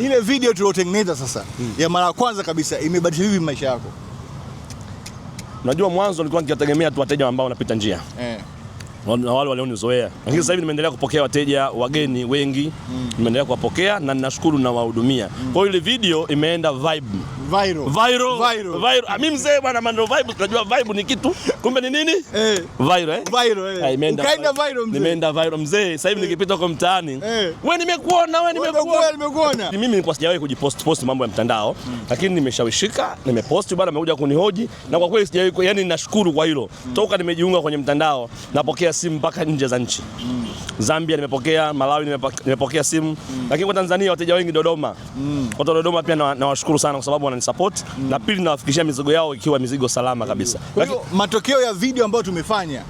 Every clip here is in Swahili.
Ile video tuliotengeneza sasa ya mara ya kwanza kabisa imebadilisha vipi maisha yako? Unajua mwanzo nilikuwa nikiwategemea tu wateja ambao wanapita njia. Na wale walionizoea. Lakini sasa hivi nimeendelea kupokea wateja wageni wengi. Nimeendelea kuwapokea na ninashukuru na wahudumia. Kwa hiyo ile video imeenda viral. Mimi mzee bwana Mando vibe, tunajua vibe ni kitu. Kumbe ni nini? Viral. Ukaenda viral mzee. Nimeenda viral mzee. Sasa hivi nikipita kwa mtaani, wewe nimekuona. Mimi nilikuwa sijawahi kujipost mambo ya mtandao, lakini nimeshawishika, nimepost bwana, amekuja kunihoji na kwa kweli sijawahi, yani ninashukuru kwa hilo. Toka nimejiunga kwenye mtandao, napokea simu mpaka nje za nchi. Zambia nimepokea, Malawi nimepokea simu, lakini kwa Tanzania wateja wengi Dodoma. Watu wa Dodoma pia nawashukuru sana kwa sababu wananisupport, na pili nawafikishia mizigo yao ikiwa mizigo salama kabisa. Matokeo ya video ambayo tumefanya,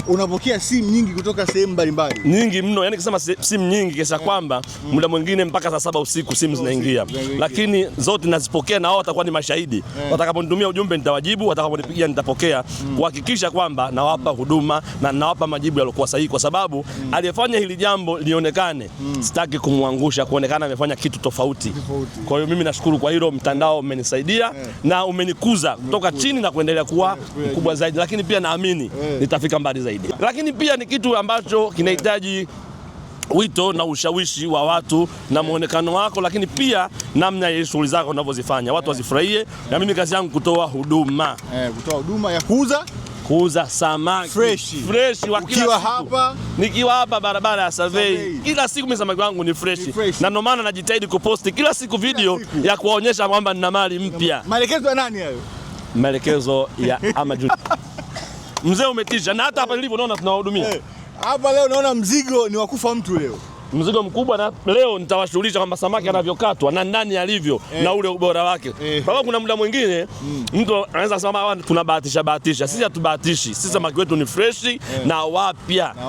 unapokea simu nyingi kutoka sehemu mbalimbali. Nyingi mno, yani kisema simu nyingi kiasi kwamba muda mwingine mpaka saa 7 usiku simu zinaingia. Lakini zote nazipokea na wao watakuwa ni mashahidi. Watakaponitumia ujumbe nitawajibu, watakaponipigia nitapokea, kuhakikisha kwamba nawapa huduma na nawapa majibu yaliokuwa sahihi, kwa sababu aliyefanya hili jambo lionekane. Sitaki kumwangusha, kuonekana amefanya kitu tofauti. Kwa hiyo mimi nashukuru kwa hilo, mtandao umenisaidia na umenikuza kutoka chini na kuendelea kuwa mkubwa zaidi, lakini pia naamini nitafika mbali zaidi. Lakini pia ni kitu ambacho kinahitaji wito na ushawishi wa watu na muonekano wako, lakini pia namna ya shughuli zako unavyozifanya watu wazifurahie. Na mimi kazi yangu kutoa huduma, kutoa huduma ya kuuza samaki fresh nikiwa hapa barabara ya Survey. Kila siku mimi samaki wangu ni fresh. Na ndio maana najitahidi kuposti kila siku video ya kuwaonyesha kwamba nina mali mpya. Maelekezo ya nani hayo? Maelekezo ya Amaju. Mzee umetisha, na hata hapa nilipo naona tunawahudumia. Hapa leo naona mzigo ni wakufa mtu leo. Mzigo mkubwa, na leo nitawashughulisha kwamba samaki anavyokatwa na ndani alivyo na ule ubora wake. Kwa sababu kuna muda mwingine mtu anaweza kusema tunabahatisha. Sisi hatubahatishi. Sisi samaki wetu ni fresh na wapya.